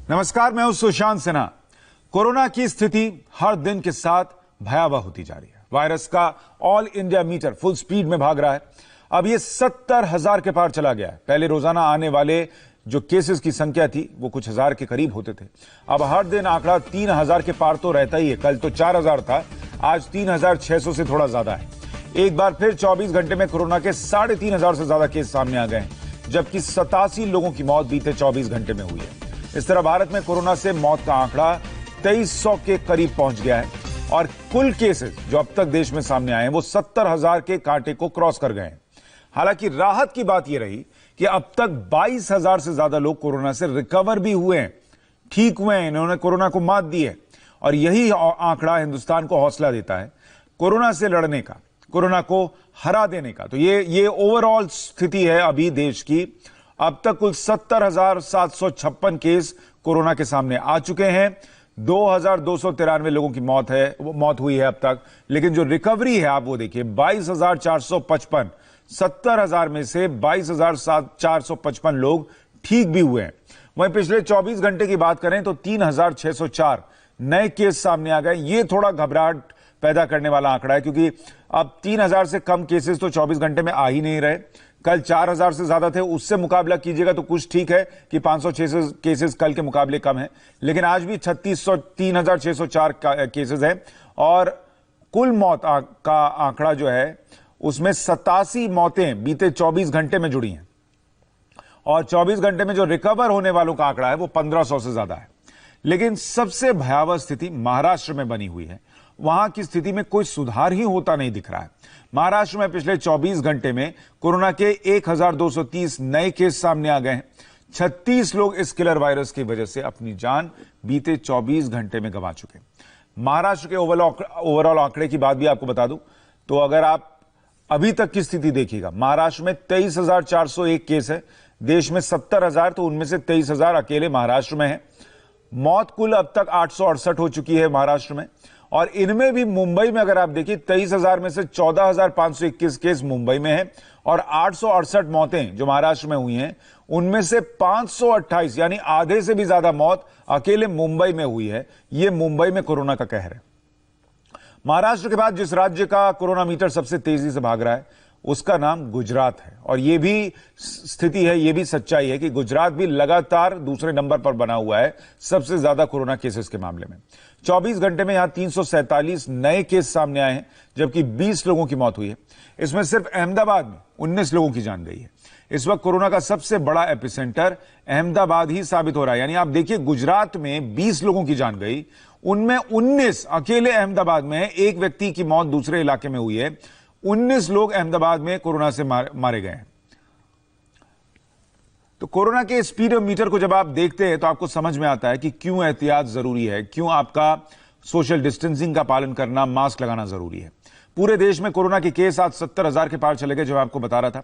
नमस्कार, मैं हूं सुशांत सिन्हा। कोरोना की स्थिति हर दिन के साथ भयावह होती जा रही है। वायरस का all India meter full speed में भाग रहा है। अब ये 70,000 के पार चला गया है। पहले रोजाना आने वाले जो केसेस की संख्या थी वो कुछ हजार के करीब होते थे। अब हर दिन आंकड़ा 3,000 के पार तो रहता ही है। कल तो 4,000 था, आज 3,600 से थोड़ा ज्यादा है। एक बार फिर 24 घंटे में कोरोना के 3,500 से ज्यादा केस सामने आ गए हैं, जबकि 87 लोगों की मौत बीते 24 घंटे में हुई है। इस तरह भारत में कोरोना से मौत का आंकड़ा 2300 के करीब पहुंच गया है और कुल केसेस जो अब तक देश में सामने आए हैं वो 70,000 के कांटे को क्रॉस कर गए हैं। हालांकि राहत की बात यह रही कि अब तक 22,000 से ज्यादा लोग कोरोना से रिकवर भी हुए हैं, ठीक हुए हैं, इन्होंने कोरोना को मात दी है। और यही आंकड़ा हिंदुस्तान को हौसला देता है कोरोना से लड़ने का, कोरोना को हरा देने का। तो ये ओवरऑल स्थिति है अभी देश की। अब तक कुल 70,756 केस कोरोना के सामने आ चुके हैं। 2,293 लोगों की मौत हुई है अब तक। लेकिन जो रिकवरी है आप वो देखिए, 22,455। 70,000 में से 22,455 लोग ठीक भी हुए हैं। वहीं पिछले 24 घंटे की बात करें तो 3,604 नए केस सामने आ गए। ये थोड़ा घबराहट पैदा करने वाला आंकड़ा है, क्योंकि अब 3,000 से कम केसेस तो 24 घंटे में आ ही नहीं रहे। कल 4,000 से ज्यादा थे, उससे मुकाबला कीजिएगा तो कुछ ठीक है कि 500 केसेस कल के मुकाबले कम है। लेकिन आज भी 3,604 केसेस हैं और कुल मौत का आंकड़ा जो है उसमें 87 मौतें बीते 24 घंटे में जुड़ी हैं और 24 घंटे में जो रिकवर होने वालों का आंकड़ा है वो 1,500 से ज्यादा है। लेकिन सबसे भयावह स्थिति महाराष्ट्र में बनी हुई है। वहां की स्थिति में कोई सुधार ही होता नहीं दिख रहा है। महाराष्ट्र में पिछले 24 घंटे में कोरोना के 1,230 नए केस सामने आ गए हैं। 36 लोग इस किलर वायरस की वजह से अपनी जान बीते 24 घंटे में गंवा चुके हैं। महाराष्ट्र के ओवरऑल आंकड़े की बात भी आपको बता दूं तो अगर आप अभी तक की स्थिति देखिएगा, महाराष्ट्र में 23,401 केस है। देश में 70,000, तो उनमें से 23,000 अकेले महाराष्ट्र में है। मौत कुल अब तक 868 हो चुकी है महाराष्ट्र में। और इनमें भी मुंबई में अगर आप देखिए 23,000 में से 14,521 केस मुंबई में है और 868 मौतें जो महाराष्ट्र में हुई हैं उनमें से 528 यानी आधे से भी ज्यादा मौत अकेले मुंबई में हुई है। यह मुंबई में कोरोना का कहर है। महाराष्ट्र के बाद जिस राज्य का कोरोना मीटर सबसे तेजी से भाग रहा है उसका नाम गुजरात है। और यह भी स्थिति है, यह भी सच्चाई है कि गुजरात भी लगातार दूसरे नंबर पर बना हुआ है सबसे ज्यादा कोरोना केसेस के मामले में। 24 घंटे में यहां 347 नए केस सामने आए हैं, जबकि 20 लोगों की मौत हुई है। इसमें सिर्फ अहमदाबाद में 19 लोगों की जान गई है। इस वक्त कोरोना का सबसे बड़ा एपिसेंटर अहमदाबाद ही साबित हो रहा है। यानी आप देखिए, गुजरात में 20 लोगों की जान गई, उनमें 19 अकेले अहमदाबाद में है। एक व्यक्ति की मौत दूसरे इलाके में हुई है। 19 लोग अहमदाबाद में कोरोना से मारे गए हैं। तो कोरोना के स्पीडोमीटर को जब आप देखते हैं तो आपको समझ में आता है कि क्यों एहतियात जरूरी है, क्यों आपका सोशल डिस्टेंसिंग का पालन करना, मास्क लगाना जरूरी है। पूरे देश में कोरोना के केस आज 70,000 के पार चले गए, जो मैं आपको बता रहा था।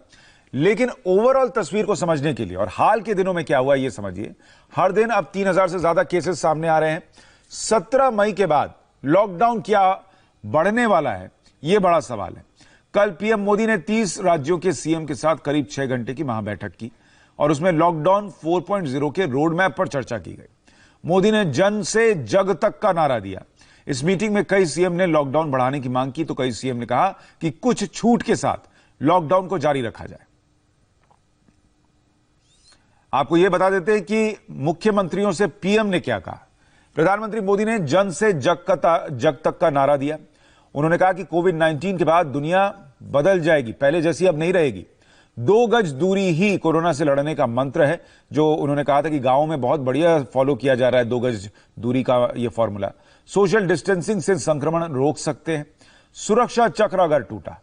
लेकिन ओवरऑल तस्वीर को समझने के लिए और हाल के दिनों में क्या हुआ ये समझिए। हर दिन अब 3,000 से ज्यादा केसेस सामने आ रहे हैं। 17 मई के बाद लॉकडाउन क्या बढ़ने वाला है, यह बड़ा सवाल है। कल पीएम मोदी ने 30 राज्यों के सीएम के साथ करीब 6 घंटे की महाबैठक की और उसमें लॉकडाउन 4.0 के रोड मैप पर चर्चा की गई। मोदी ने जन से जग तक का नारा दिया। इस मीटिंग में कई सीएम ने लॉकडाउन बढ़ाने की मांग की तो कई सीएम ने कहा कि कुछ छूट के साथ लॉकडाउन को जारी रखा जाए। आपको यह बता देते हैं कि मुख्यमंत्रियों से पीएम ने क्या कहा। प्रधानमंत्री मोदी ने जन से जग तक का नारा दिया। उन्होंने कहा कि कोविड-19 के बाद दुनिया बदल जाएगी, पहले जैसी अब नहीं रहेगी। 2 गज दूरी ही कोरोना से लड़ने का मंत्र है, जो उन्होंने कहा था कि गांवों में बहुत बढ़िया फॉलो किया जा रहा है 2 गज दूरी का यह फॉर्मूला। सोशल डिस्टेंसिंग से संक्रमण रोक सकते हैं। सुरक्षा चक्र अगर टूटा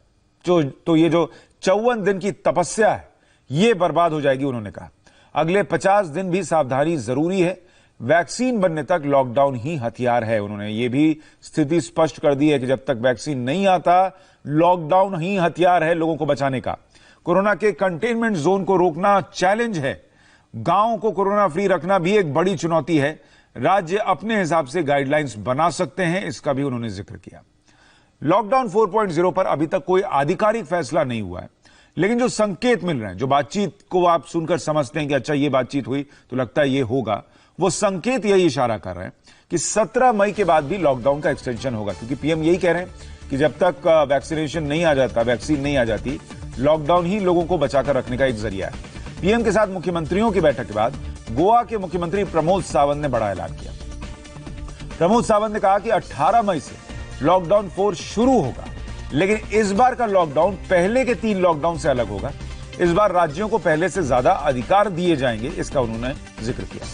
तो ये जो 54 दिन की तपस्या है ये बर्बाद हो जाएगी, उन्होंने कहा। अगले 50 दिन भी सावधानी जरूरी है। वैक्सीन बनने तक लॉकडाउन ही हथियार है। उन्होंने ये भी स्थिति स्पष्ट कर दी है कि जब तक वैक्सीन नहीं आता, लॉकडाउन ही हथियार है लोगों को बचाने का। कोरोना के कंटेनमेंट जोन को रोकना चैलेंज है। गांव को कोरोना फ्री रखना भी एक बड़ी चुनौती है। राज्य अपने हिसाब से गाइडलाइंस बना सकते हैं, इसका भी उन्होंने जिक्र किया। लॉकडाउन 4.0 पर अभी तक कोई आधिकारिक फैसला नहीं हुआ है, लेकिन जो संकेत मिल रहे हैं, जो बातचीत को आप सुनकर समझते हैं कि अच्छा ये बातचीत हुई तो लगता है ये होगा, वो संकेत यही इशारा कर रहे हैं कि 17 मई के बाद भी लॉकडाउन का एक्सटेंशन होगा, क्योंकि पीएम यही कह रहे हैं कि जब तक वैक्सीनेशन नहीं आ जाता, वैक्सीन नहीं आ जाती, लॉकडाउन ही लोगों को बचाकर रखने का एक जरिया है। पीएम के साथ मुख्यमंत्रियों की बैठक के बाद गोवा के मुख्यमंत्री प्रमोद सावंत ने बड़ा ऐलान किया। प्रमोद सावंत ने कहा कि 18 मई से लॉकडाउन 4 शुरू होगा, लेकिन इस बार का लॉकडाउन पहले के 3 लॉकडाउन से अलग होगा। इस बार राज्यों को पहले से ज्यादा अधिकार दिए जाएंगे, इसका उन्होंने जिक्र किया।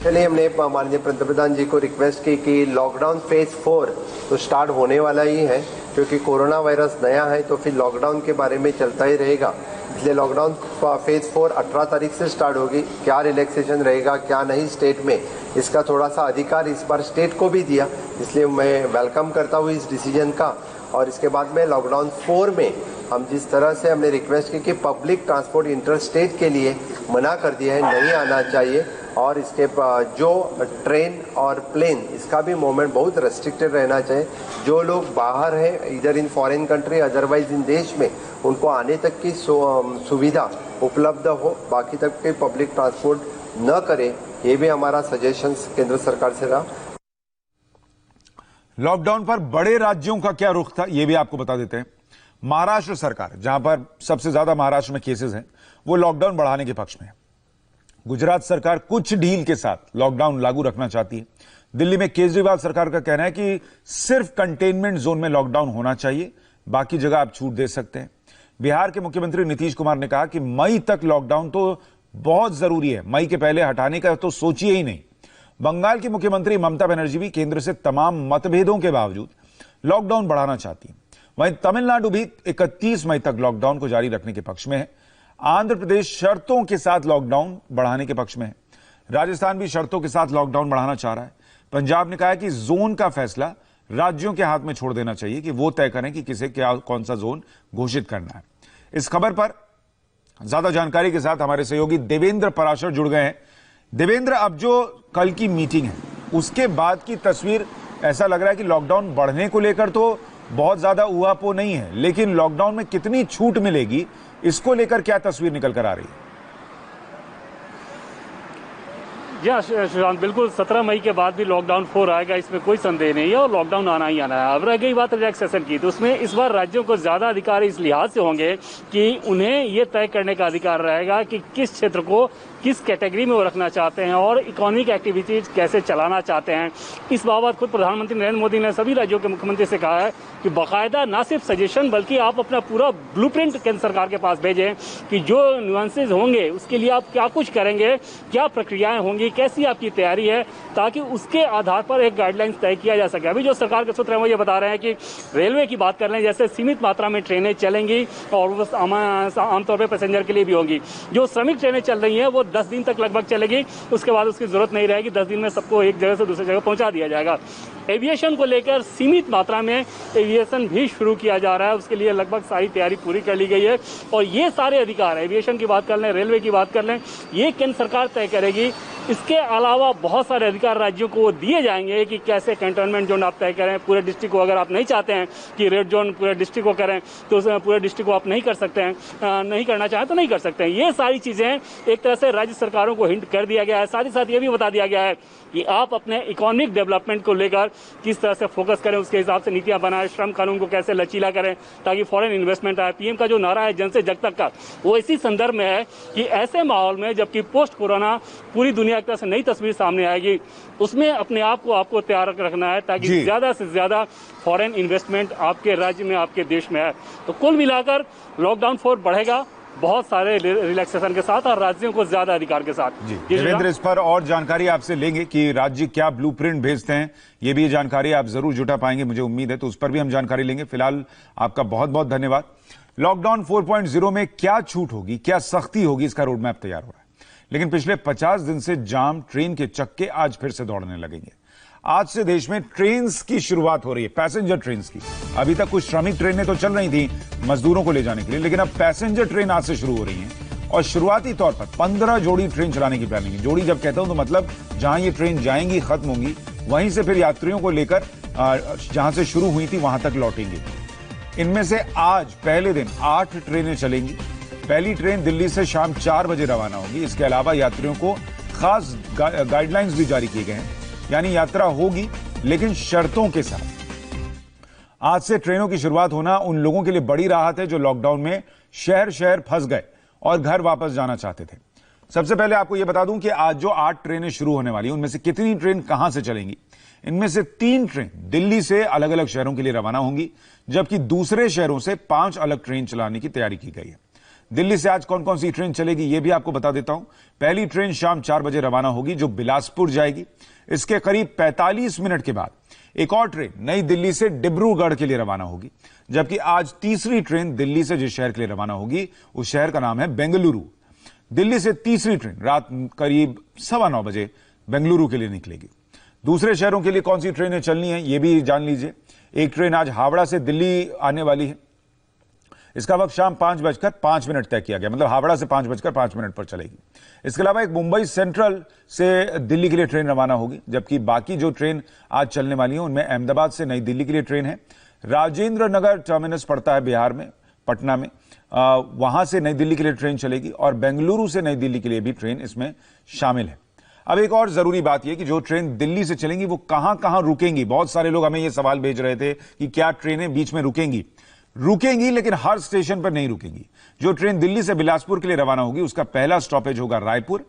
चलिए, हमने माननीय पंतप्रधान जी को रिक्वेस्ट की कि लॉकडाउन फेज 4 तो स्टार्ट होने वाला ही है, क्योंकि कोरोना वायरस नया है तो फिर लॉकडाउन के बारे में चलता ही रहेगा। इसलिए लॉकडाउन फेज 4 18 तारीख से स्टार्ट होगी। क्या रिलैक्सेशन रहेगा क्या नहीं स्टेट में, इसका थोड़ा सा अधिकार इस बार स्टेट को भी दिया, इसलिए मैं वेलकम करता हूँ इस डिसीजन का। और इसके बाद में लॉकडाउन 4 में हम जिस तरह से हमने रिक्वेस्ट की कि पब्लिक ट्रांसपोर्ट इंटर स्टेट के लिए मना कर दिया है, नहीं आना चाहिए, और इसके जो ट्रेन और प्लेन इसका भी मूवमेंट बहुत रेस्ट्रिक्टेड रहना चाहिए। जो लोग बाहर हैं, इधर in foreign country otherwise in देश में, उनको आने तक की सुविधा उपलब्ध हो, बाकी तक के पब्लिक ट्रांसपोर्ट न करें, ये भी हमारा सजेशन केंद्र सरकार से रहा। लॉकडाउन पर बड़े राज्यों का क्या रुख था, यह भी आपको बता देते हैं। महाराष्ट्र सरकार, जहां पर सबसे ज्यादा महाराष्ट्र में केसेस हैं, वो लॉकडाउन बढ़ाने के पक्ष में है। गुजरात सरकार कुछ ढील के साथ लॉकडाउन लागू रखना चाहती है। दिल्ली में केजरीवाल सरकार का कहना है कि सिर्फ कंटेनमेंट जोन में लॉकडाउन होना चाहिए, बाकी जगह आप छूट दे सकते हैं। बिहार के मुख्यमंत्री नीतीश कुमार ने कहा कि मई तक लॉकडाउन तो बहुत जरूरी है, मई के पहले हटाने का तो सोचिए ही नहीं। बंगाल की मुख्यमंत्री ममता बनर्जी भी केंद्र से तमाम मतभेदों के बावजूद लॉकडाउन बढ़ाना चाहती है। वहीं तमिलनाडु भी 31 मई तक लॉकडाउन को जारी रखने के पक्ष में है। आंध्र प्रदेश शर्तों के साथ लॉकडाउन बढ़ाने के पक्ष में है। राजस्थान भी शर्तों के साथ लॉकडाउन बढ़ाना चाह रहा है। पंजाब ने कहा है कि जोन का फैसला राज्यों के हाथ में छोड़ देना चाहिए कि वो तय करें कि किसे क्या कौन सा जोन घोषित करना है। इस खबर पर ज्यादा जानकारी के साथ हमारे सहयोगी देवेंद्र पराशर जुड़ गए हैं। देवेंद्र, अब जो कल की मीटिंग है उसके बाद की तस्वीर, ऐसा लग रहा है कि लॉकडाउन बढ़ने को लेकर तो बहुत ज्यादा ऊहापोह नहीं है, लेकिन लॉकडाउन में कितनी छूट मिलेगी इसको लेकर क्या तस्वीर निकल कर आ रही है? जी हाँ सुशांत, बिल्कुल 17 मई के बाद भी लॉकडाउन 4 आएगा, इसमें कोई संदेह नहीं है, और लॉकडाउन आना ही आना है। अब रह गई बात रिलैक्सेशन की, तो उसमें इस बार राज्यों को ज्यादा अधिकार इस लिहाज से होंगे कि उन्हें ये तय करने का अधिकार रहेगा कि किस क्षेत्र को किस कैटेगरी में वो रखना चाहते हैं और इकोनॉमिक एक्टिविटीज कैसे चलाना चाहते हैं। इस बाबत खुद प्रधानमंत्री नरेंद्र मोदी ने सभी राज्यों के मुख्यमंत्री से कहा है कि बाकायदा ना सिर्फ सजेशन बल्कि आप अपना पूरा ब्लूप्रिंट केंद्र सरकार के पास भेजें कि जो न्यूएंसेज होंगे उसके लिए आप क्या कुछ करेंगे, क्या प्रक्रियाएं होंगी, कैसी आपकी तैयारी है, ताकि उसके आधार पर एक गाइडलाइंस तय किया जा सके। अभी जो सरकार के सूत्र हैं वो ये बता रहे हैं कि रेलवे की बात कर लें, जैसे सीमित मात्रा में ट्रेनें चलेंगी और वो आमतौर पर पैसेंजर के लिए भी होंगी। जो श्रमिक ट्रेनें चल रही हैं वो 10 दिन तक लगभग चलेगी, उसके बाद उसकी जरूरत नहीं रहेगी। 10 दिन में सबको एक जगह से दूसरी जगह पहुंचा दिया जाएगा। एविएशन को लेकर सीमित मात्रा में एविएशन भी शुरू किया जा रहा है, उसके लिए लगभग सारी तैयारी पूरी कर ली गई है। और ये सारे अधिकार, एविएशन की बात कर लें, रेलवे की बात कर लें, ये केंद्र सरकार तय करेगी। इसके अलावा बहुत सारे अधिकार राज्यों को दिए जाएंगे कि कैसे कंटेनमेंट जोन आप तय करें। पूरे डिस्ट्रिक्ट को अगर आप नहीं चाहते हैं कि रेड जोन पूरे डिस्ट्रिक्ट को करें तो पूरे डिस्ट्रिक्ट को आप नहीं कर सकते हैं, नहीं करना चाहें तो नहीं कर सकते हैं। ये सारी चीजें एक तरह से राज्य सरकारों को हिंट कर दिया गया है। साथ ही साथ ये भी बता दिया गया है कि आप अपने इकोनॉमिक डेवलपमेंट को लेकर किस तरह से फोकस करें, उसके हिसाब से नीतियां बनाएं। श्रम कानून को कैसे लचीला करें ताकि फॉरेन इन्वेस्टमेंट आए। पीएम का जो नारा है जन से जग तक का, वो इसी संदर्भ में है कि ऐसे माहौल में जबकि पोस्ट कोरोना पूरी दुनिया एक तरह से नई तस्वीर सामने आएगी, उसमें अपने आप को आपको तैयार रखना है ताकि ज्यादा से ज्यादा फॉरेन इन्वेस्टमेंट आपके राज्य में, आपके देश में है। तो कुल मिलाकर लॉकडाउन 4 बढ़ेगा बहुत सारे रिलैक्सेशन के साथ और राज्यों को ज्यादा अधिकार के साथ। जी देवेंद्र, इस पर और जानकारी आपसे लेंगे कि राज्य क्या ब्लूप्रिंट भेजते हैं, ये भी जानकारी आप जरूर जुटा पाएंगे, मुझे उम्मीद है, तो उस पर भी हम जानकारी लेंगे। फिलहाल आपका बहुत बहुत धन्यवाद। लॉकडाउन 4.0 में क्या छूट होगी, क्या सख्ती होगी, इसका रोड मैप तैयार हो रहा है। लेकिन पिछले 50 दिन से जाम ट्रेन के चक्के आज फिर से दौड़ने लगेंगे। आज से देश में ट्रेन की शुरुआत हो रही है, पैसेंजर ट्रेन की। अभी तक कुछ श्रमिक ट्रेनें तो चल रही थी मजदूरों को ले जाने के लिए, लेकिन अब पैसेंजर ट्रेन आज से शुरू हो रही हैं और शुरुआती तौर पर 15 जोड़ी ट्रेन चलाने की प्लानिंग है। जोड़ी जब कहता हूं तो मतलब जहां ये ट्रेन जाएंगी, खत्म होंगी, वहीं से फिर यात्रियों को लेकर जहां से शुरू हुई थी वहां तक लौटेंगी। इनमें से आज पहले दिन 8 ट्रेनें चलेंगी। पहली ट्रेन दिल्ली से शाम 4 बजे रवाना होगी। इसके अलावा यात्रियों को खास गाइडलाइंस भी जारी किए गए हैं, यानी यात्रा होगी लेकिन शर्तों के साथ। आज से ट्रेनों की शुरुआत होना उन लोगों के लिए बड़ी राहत है जो लॉकडाउन में शहर शहर फंस गए और घर वापस जाना चाहते थे। सबसे पहले आपको यह बता दूं कि आज जो 8 ट्रेनें शुरू होने वाली हैं, उनमें से कितनी ट्रेन कहां से चलेंगी। इनमें से 3 ट्रेन दिल्ली से अलग अलग शहरों के लिए रवाना होंगी, जबकि दूसरे शहरों से 5 अलग ट्रेन चलाने की तैयारी की गई है। दिल्ली से आज कौन कौन सी ट्रेन चलेगी यह भी आपको बता देता हूं। पहली ट्रेन शाम 4 बजे रवाना होगी जो बिलासपुर जाएगी। इसके करीब 45 मिनट के बाद एक और ट्रेन नई दिल्ली से डिब्रूगढ़ के लिए रवाना होगी, जबकि आज तीसरी ट्रेन दिल्ली से जिस शहर के लिए रवाना होगी उस शहर का नाम है बेंगलुरु। दिल्ली से तीसरी ट्रेन रात करीब 9:15 बजे बेंगलुरु के लिए निकलेगी। दूसरे शहरों के लिए कौन सी ट्रेनें चलनी है यह भी जान लीजिए। एक ट्रेन आज हावड़ा से दिल्ली आने वाली है। इसका वक्त शाम 5:05 तय किया गया, मतलब हावड़ा से 5:05 पर चलेगी। इसके अलावा एक मुंबई सेंट्रल से दिल्ली के लिए ट्रेन रवाना होगी, जबकि बाकी जो ट्रेन आज चलने वाली है उनमें अहमदाबाद से नई दिल्ली के लिए ट्रेन है। राजेंद्र नगर टर्मिनस पड़ता है बिहार में, पटना में, वहां से नई दिल्ली के लिए ट्रेन चलेगी और बेंगलुरु से नई दिल्ली के लिए भी ट्रेन इसमें शामिल है। अब एक और जरूरी बात यह कि जो ट्रेन दिल्ली से चलेंगी वो कहां कहां रुकेंगी। बहुत सारे लोग हमें यह सवाल भेज रहे थे कि क्या ट्रेनें बीच में रुकेंगी लेकिन हर स्टेशन पर नहीं रुकेंगी। जो ट्रेन दिल्ली से बिलासपुर के लिए रवाना होगी उसका पहला स्टॉपेज होगा रायपुर,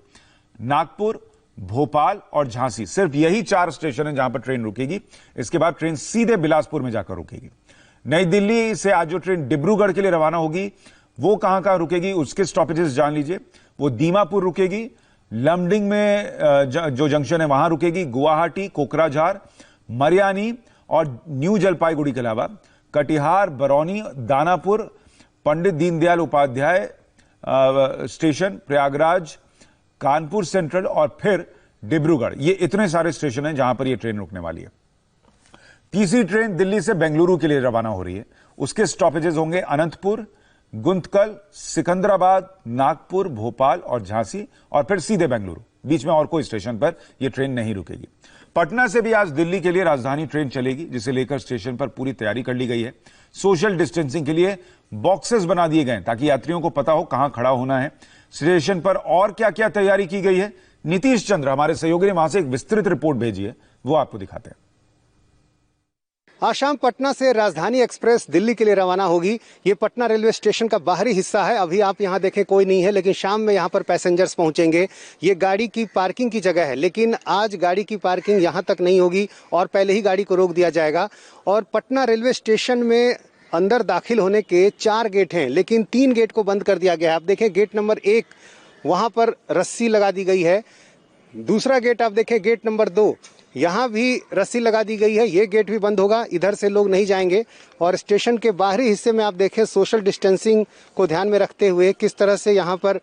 नागपुर, भोपाल और झांसी। सिर्फ यही 4 स्टेशन है जहां पर ट्रेन रुकेगी। इसके बाद ट्रेन सीधे बिलासपुर में जाकर रुकेगी। नई दिल्ली से आज जो ट्रेन डिब्रूगढ़ के लिए रवाना होगी वो कहां कहां रुकेगी उसके स्टॉपेजेस जान लीजिए। वो दीमापुर रुकेगी, लमडिंग में जो जंक्शन है वहां रुकेगी, गुवाहाटी, कोकराझार, मरियानी और न्यू जलपाईगुड़ी के अलावा कटिहार, बरौनी, दानापुर, पंडित दीनदयाल उपाध्याय स्टेशन, प्रयागराज, कानपुर सेंट्रल और फिर डिब्रूगढ़। ये इतने सारे स्टेशन हैं जहां पर यह ट्रेन रुकने वाली है। तीसरी ट्रेन दिल्ली से बेंगलुरु के लिए रवाना हो रही है। उसके स्टॉपेजेस होंगे अनंतपुर, गुंतकल, सिकंदराबाद, नागपुर, भोपाल और झांसी और फिर सीधे बेंगलुरु। बीच में और कोई स्टेशन पर यह ट्रेन नहीं रुकेगी। पटना से भी आज दिल्ली के लिए राजधानी ट्रेन चलेगी, जिसे लेकर स्टेशन पर पूरी तैयारी कर ली गई है। सोशल डिस्टेंसिंग के लिए बॉक्सेस बना दिए गए ताकि यात्रियों को पता हो कहां खड़ा होना है। स्टेशन पर और क्या क्या तैयारी की गई है, नीतीश चंद्र हमारे सहयोगी ने वहां से एक विस्तृत रिपोर्ट भेजी है, वो आपको दिखाते हैं। आज शाम पटना से राजधानी एक्सप्रेस दिल्ली के लिए रवाना होगी। ये पटना रेलवे स्टेशन का बाहरी हिस्सा है। अभी आप यहाँ देखें कोई नहीं है, लेकिन शाम में यहाँ पर पैसेंजर्स पहुंचेंगे। ये गाड़ी की पार्किंग की जगह है, लेकिन आज गाड़ी की पार्किंग यहाँ तक नहीं होगी और पहले ही गाड़ी को रोक दिया जाएगा। और पटना रेलवे स्टेशन में अंदर दाखिल होने के 4 गेट हैं, लेकिन 3 गेट को बंद कर दिया गया है। आप देखें गेट नंबर 1 वहाँ पर रस्सी लगा दी गई है। दूसरा गेट आप देखें गेट नंबर 2 यहाँ भी रस्सी लगा दी गई है। ये गेट भी बंद होगा, इधर से लोग नहीं जाएंगे। और स्टेशन के बाहरी हिस्से में आप देखें सोशल डिस्टेंसिंग को ध्यान में रखते हुए किस तरह से यहाँ पर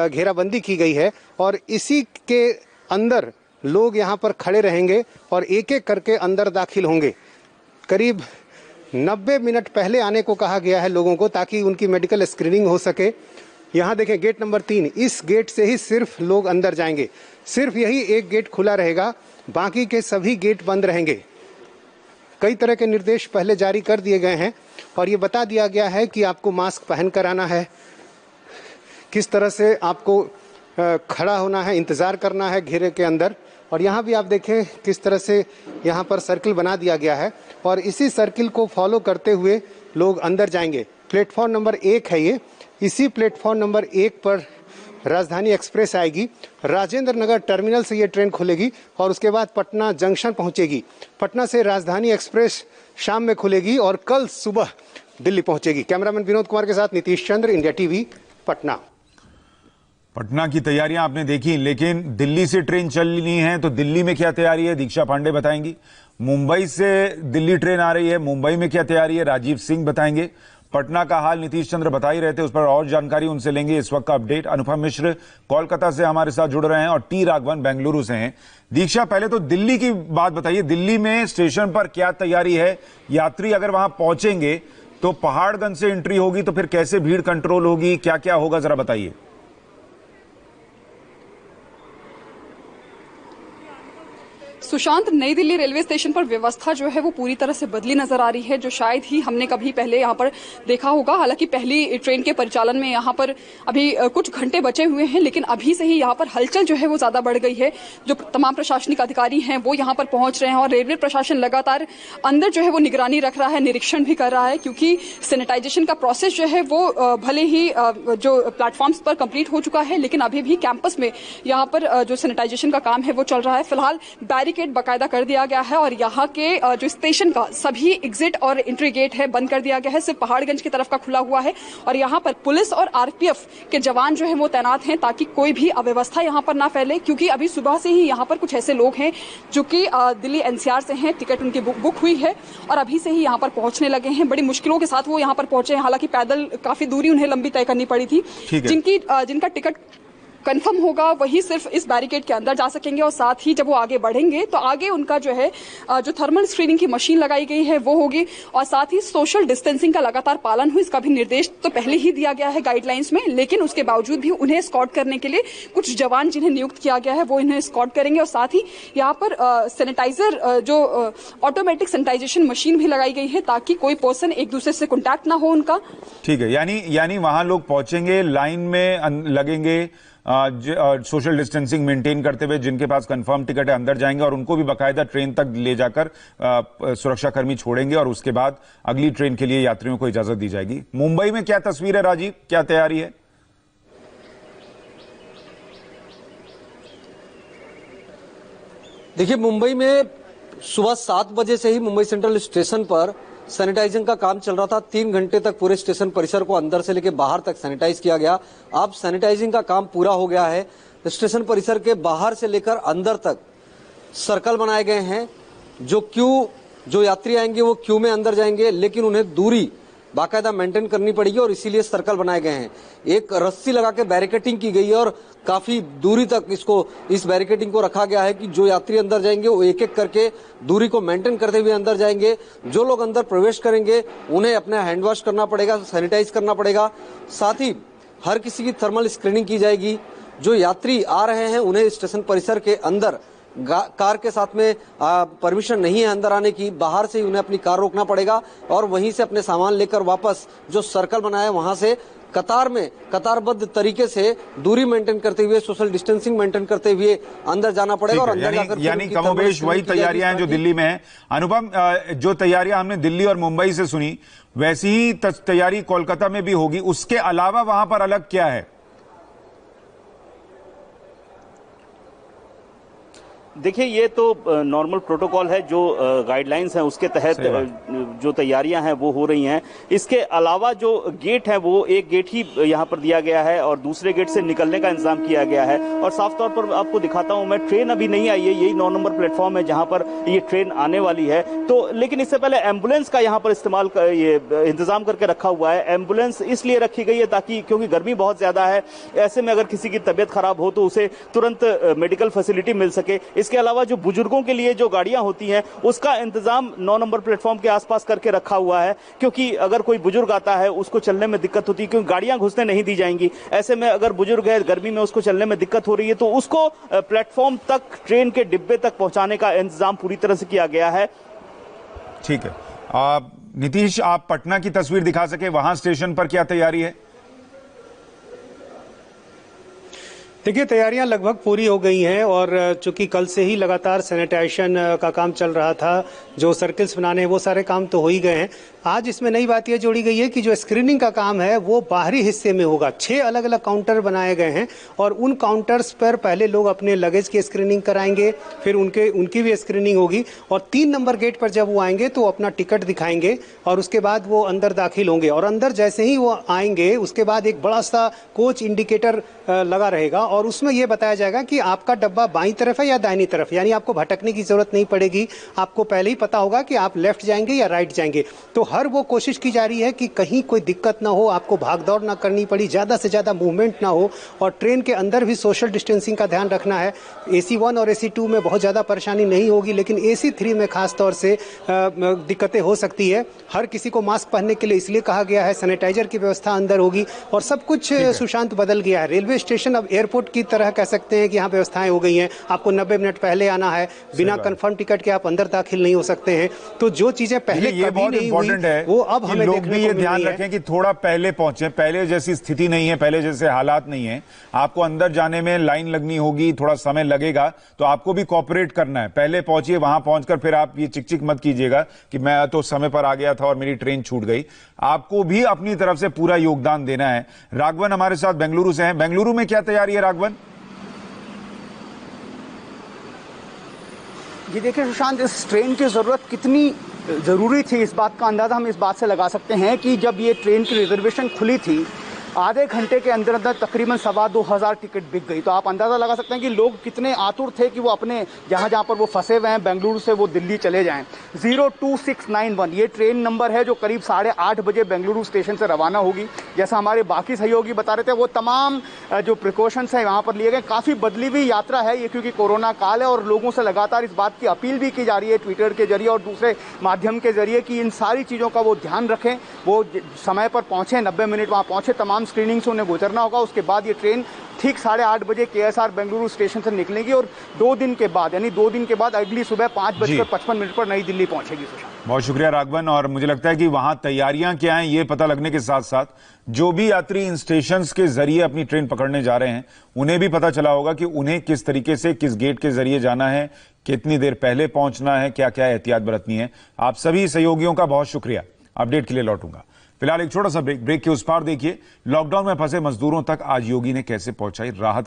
घेराबंदी की गई है और इसी के अंदर लोग यहाँ पर खड़े रहेंगे और एक एक करके अंदर दाखिल होंगे। करीब 90 मिनट पहले आने को कहा गया है लोगों को, ताकि उनकी मेडिकल स्क्रीनिंग हो सके। यहाँ देखें गेट नंबर 3, इस गेट से ही सिर्फ लोग अंदर जाएंगे। सिर्फ यही एक गेट खुला रहेगा, बाकी के सभी गेट बंद रहेंगे। कई तरह के निर्देश पहले जारी कर दिए गए हैं और ये बता दिया गया है कि आपको मास्क पहन कर आना है, किस तरह से आपको खड़ा होना है, इंतजार करना है घेरे के अंदर। और यहाँ भी आप देखें किस तरह से यहाँ पर सर्किल बना दिया गया है और इसी सर्किल को फॉलो करते हुए लोग अंदर जाएंगे। प्लेटफॉर्म नंबर 1 है ये। इसी प्लेटफॉर्म नंबर 1 पर राजधानी एक्सप्रेस आएगी। राजेंद्र नगर टर्मिनल से ये ट्रेन खुलेगी और उसके बाद पटना जंक्शन पहुंचेगी। पटना से राजधानी एक्सप्रेस शाम में खुलेगी और कल सुबह दिल्ली पहुंचेगी। कैमरामैन विनोद कुमार के साथ नीतीश चंद्र, इंडिया टीवी, पटना। पटना की तैयारियां आपने देखी, लेकिन दिल्ली से ट्रेन चलनी है तो दिल्ली में क्या तैयारी है दीक्षा पांडे बताएंगी। मुंबई से दिल्ली ट्रेन आ रही है, मुंबई में क्या तैयारी है राजीव सिंह बताएंगे। पटना का हाल नीतीश चंद्र बता ही रहे थे, उस पर और जानकारी उनसे लेंगे। इस वक्त का अपडेट अनुपम मिश्र कोलकाता से हमारे साथ जुड़ रहे हैं और टी राघवन बेंगलुरु से हैं। दीक्षा, पहले तो दिल्ली की बात बताइए, दिल्ली में स्टेशन पर क्या तैयारी है? यात्री अगर वहां पहुंचेंगे तो पहाड़गंज से एंट्री होगी, तो फिर कैसे भीड़ कंट्रोल होगी, क्या क्या होगा, जरा बताइए। सुशांत, नई दिल्ली रेलवे स्टेशन पर व्यवस्था जो है वो पूरी तरह से बदली नजर आ रही है, जो शायद ही हमने कभी पहले यहाँ पर देखा होगा। हालांकि पहली ट्रेन के परिचालन में यहाँ पर अभी कुछ घंटे बचे हुए हैं, लेकिन अभी से ही यहाँ पर हलचल जो है वो ज्यादा बढ़ गई है। जो तमाम प्रशासनिक अधिकारी हैं वो यहाँ पर पहुंच रहे हैं और रेलवे प्रशासन लगातार अंदर जो है वो निगरानी रख रहा है, निरीक्षण भी कर रहा है, क्योंकि सैनिटाइजेशन का प्रोसेस जो है वो भले ही जो प्लेटफॉर्म्स पर कंप्लीट हो चुका है, लेकिन अभी भी कैंपस में यहाँ पर जो सैनिटाइजेशन का काम है वो चल रहा है। फिलहाल बैरिकेड बाकायदा कर दिया गया है और यहाँ के जो स्टेशन का सभी एग्जिट और एंट्री गेट है बंद कर दिया गया है, सिर्फ पहाड़गंज की तरफ का खुला हुआ है। और यहाँ पर पुलिस और आरपीएफ के जवान जो है वो तैनात हैं ताकि कोई भी अव्यवस्था यहाँ पर ना फैले, क्योंकि अभी सुबह से ही यहाँ पर कुछ ऐसे लोग हैं जो कि दिल्ली एनसीआर से हैं, टिकट उनकी बुक हुई है और अभी से ही यहाँ पर पहुंचने लगे हैं। बड़ी मुश्किलों के साथ वो यहाँ पर पहुंचे हैं, हालांकि पैदल काफी दूरी उन्हें लंबी तय करनी पड़ी थी। जिनका टिकट कंफर्म होगा वही सिर्फ इस बैरिकेड के अंदर जा सकेंगे और साथ ही जब वो आगे बढ़ेंगे तो आगे उनका जो है जो थर्मल स्क्रीनिंग की मशीन लगाई गई है वो होगी और साथ ही सोशल डिस्टेंसिंग का लगातार पालन हो, इसका भी निर्देश तो पहले ही दिया गया है गाइडलाइंस में, लेकिन उसके बावजूद भी उन्हें स्कॉट करने के लिए कुछ जवान जिन्हें नियुक्त किया गया है वो इन्हें स्कॉट करेंगे। और साथ ही यहाँ पर सैनिटाइजर जो ऑटोमेटिक सैनिटाइजेशन मशीन भी लगाई गई है ताकि कोई पर्सन एक दूसरे से कॉन्टैक्ट ना हो उनका। ठीक है, यानी वहां लोग पहुंचेंगे, लाइन में लगेंगे, सोशल डिस्टेंसिंग मेंटेन करते हुए, जिनके पास कंफर्म टिकट है अंदर जाएंगे और उनको भी बाकायदा ट्रेन तक ले जाकर सुरक्षाकर्मी छोड़ेंगे और उसके बाद अगली ट्रेन के लिए यात्रियों को इजाजत दी जाएगी। मुंबई में क्या तस्वीर है राजीव, क्या तैयारी है? देखिए, मुंबई में सुबह 7 बजे से ही मुंबई सेंट्रल स्टेशन पर सैनिटाइजिंग का काम चल रहा था। 3 घंटे तक पूरे स्टेशन परिसर को अंदर से लेकर बाहर तक सैनिटाइज किया गया। अब सैनिटाइजिंग का काम पूरा हो गया है। स्टेशन परिसर के बाहर से लेकर अंदर तक सर्कल बनाए गए हैं। जो यात्री आएंगे वो क्यू में अंदर जाएंगे, लेकिन उन्हें दूरी बाकायदा मेंटेन करनी पड़ेगी और इसीलिए सर्कल बनाए गए हैं। एक रस्सी लगा के बैरिकेडिंग की गई है और काफी दूरी तक इस बैरिकेडिंग को रखा गया है कि जो यात्री अंदर जाएंगे वो एक एक करके दूरी को मेंटेन करते हुए अंदर जाएंगे। जो लोग अंदर प्रवेश करेंगे उन्हें अपना हैंड वॉश करना पड़ेगा, सैनिटाइज करना पड़ेगा। साथ ही हर किसी की थर्मल स्क्रीनिंग की जाएगी। जो यात्री आ रहे हैं उन्हें स्टेशन परिसर के अंदर कार के साथ में परमिशन नहीं है अंदर आने की, बाहर से ही उन्हें अपनी कार रोकना पड़ेगा और वहीं से अपने सामान लेकर वापस जो सर्कल बनाया है वहां से कतारबद्ध तरीके से दूरी मेंटेन करते हुए, सोशल डिस्टेंसिंग मेंटेन करते हुए अंदर जाना पड़ेगा और अंदर जाकर यानी कमोबेश वही तैयारियां हैं जो दिल्ली में है। अनुपम, जो तैयारियां हमने दिल्ली और मुंबई से सुनी वैसी ही तैयारी कोलकाता में भी होगी, उसके अलावा वहां पर अलग क्या है? देखिए, ये तो नॉर्मल प्रोटोकॉल है, जो गाइडलाइंस हैं उसके तहत जो तैयारियां हैं वो हो रही हैं। इसके अलावा जो गेट है वो एक गेट ही यहाँ पर दिया गया है और दूसरे गेट से निकलने का इंतजाम किया गया है। और साफ तौर पर आपको दिखाता हूं मैं, ट्रेन अभी नहीं आई है, यही 9 नंबर प्लेटफॉर्म है जहां पर ये ट्रेन आने वाली है। तो लेकिन इससे पहले एम्बुलेंस का यहाँ पर ये इंतजाम करके रखा हुआ है। एम्बुलेंस इसलिए रखी गई है ताकि, क्योंकि गर्मी बहुत ज्यादा है, ऐसे में अगर किसी की तबियत खराब हो तो उसे तुरंत मेडिकल फैसिलिटी मिल सके। इसके अलावा जो बुजुर्गों के लिए जो गाड़ियां होती हैं उसका इंतजाम 9 नंबर प्लेटफॉर्म के आसपास करके रखा हुआ है, क्योंकि अगर कोई बुजुर्ग आता है उसको चलने में दिक्कत होती है, क्योंकि गाड़ियां घुसने नहीं दी जाएंगी। ऐसे में अगर बुजुर्ग है, गर्मी में उसको चलने में दिक्कत हो रही है तो उसको प्लेटफॉर्म तक, ट्रेन के डिब्बे तक पहुंचाने का इंतजाम पूरी तरह से किया गया है। ठीक है, नीतीश, आप पटना की तस्वीर दिखा सके, वहां स्टेशन पर क्या तैयारी है? देखिए, तैयारियां लगभग पूरी हो गई हैं और चूंकि कल से ही लगातार सैनिटाइजेशन का काम चल रहा था, जो सर्किल्स बनाने हैं वो सारे काम तो हो ही गए हैं। आज इसमें नई बात यह जोड़ी गई है कि जो स्क्रीनिंग का काम है वो बाहरी हिस्से में होगा। 6 अलग अलग काउंटर बनाए गए हैं और उन काउंटर्स पर पहले लोग अपने लगेज की स्क्रीनिंग कराएंगे, फिर उनकी भी स्क्रीनिंग होगी और 3 नंबर गेट पर जब वो आएंगे तो अपना टिकट दिखाएंगे और उसके बाद वो अंदर दाखिल होंगे। और अंदर जैसे ही वो आएंगे उसके बाद एक बड़ा सा कोच इंडिकेटर लगा रहेगा और उसमें यह बताया जाएगा कि आपका डब्बा बाईं तरफ है या दाहिनी तरफ, यानी आपको भटकने की जरूरत नहीं पड़ेगी। आपको पहले ही पता होगा कि आप लेफ्ट जाएंगे या राइट जाएंगे। तो हर वो कोशिश की जा रही है कि कहीं कोई दिक्कत ना हो, आपको भागदौड़ ना करनी पड़ी, ज्यादा से ज्यादा मूवमेंट ना हो। और ट्रेन के अंदर भी सोशल डिस्टेंसिंग का ध्यान रखना है। AC 1 और AC 2 में बहुत ज्यादा परेशानी नहीं होगी, लेकिन AC 3 में खास तौर से दिक्कतें हो सकती है। हर किसी को मास्क पहनने के लिए इसलिए कहा गया है, सैनिटाइजर की व्यवस्था अंदर होगी और सब कुछ सुशांत बदल गया है। रेलवे स्टेशन अब एयरपोर्ट एयरपोर्ट की तरह कह सकते हैं कि यहाँ व्यवस्थाएं हो गई हैं। आपको 90 मिनट पहले आना है, बिना कंफर्म टिकट के आप अंदर दाखिल नहीं हो सकते हैं। तो जो चीजें पहले कभी नहीं हुई वो अब हमें लोग देखने भी को ये मिल ध्यान रही है। रखें कि थोड़ा पहले पहुंचे। पहले जैसी स्थिति नहीं है, पहले जैसे हालात नहीं है। आपको अंदर जाने में लाइन लगनी होगी, थोड़ा समय लगेगा, तो आपको भी कोऑपरेट करना है। पहले पहुंचिए, वहां पहुंचकर फिर आप ये चिक मत कीजिएगा कि मैं तो समय पर आ गया था और मेरी ट्रेन छूट गई। आपको भी अपनी तरफ से पूरा योगदान देना है। राघवन हमारे साथ बेंगलुरु से हैं। बेंगलुरु में क्या तैयारी है राघवन? जी देखिए सुशांत, इस ट्रेन की ज़रूरत कितनी ज़रूरी थी इस बात का अंदाज़ा हम इस बात से लगा सकते हैं कि जब ये ट्रेन की रिजर्वेशन खुली थी, आधे घंटे के अंदर अंदर तकरीबन 2,2500 टिकट बिक गई। तो आप अंदाज़ा लगा सकते हैं कि लोग कितने आतुर थे कि वो अपने जहाँ पर वो फंसे हुए हैं बेंगलुरु से वो दिल्ली चले जाएं। 02691 ये ट्रेन नंबर है जो करीब 8:30 बजे बेंगलुरु स्टेशन से रवाना होगी। जैसा हमारे बाकी सहयोगी बता रहे थे, वो तमाम जो प्रिकॉशंस हैं वहाँ पर लिए गए। काफ़ी बदली हुई यात्रा है ये, क्योंकि कोरोना काल है और लोगों से लगातार इस बात की अपील भी की जा रही है ट्विटर के जरिए और दूसरे माध्यम के जरिए कि इन सारी चीज़ों का वो ध्यान रखें, वो समय पर पहुँचें, 90 मिनट वहाँ पहुँचे, तमाम स्क्रीनिंग से उन्हें गुजरना होगा। उसके बाद ये ट्रेन ठीक 8:30 बजे केएसआर बेंगलुरु स्टेशन से निकलेगी और 2 दिन के बाद यानी 2 दिन के बाद अगली सुबह 5:55 पर नई दिल्ली पहुंचेगी। बहुत शुक्रिया राघवन। और मुझे लगता है कि वहां तैयारियां क्या हैं ये पता लगने के साथ साथ जो भी यात्री इन स्टेशन के जरिए अपनी ट्रेन पकड़ने जा रहे हैं उन्हें भी पता चला होगा कि उन्हें किस तरीके से, किस गेट के जरिए जाना है, कितनी देर पहले पहुंचना है, क्या क्या एहतियात बरतनी है। आप सभी सहयोगियों का बहुत शुक्रिया। अपडेट के लिए लौटूंगा। फिलहाल एक छोटा सा ब्रेक के उस पार देखिए लॉकडाउन में फंसे मजदूरों तक आज योगी ने कैसे पहुंचाई राहत।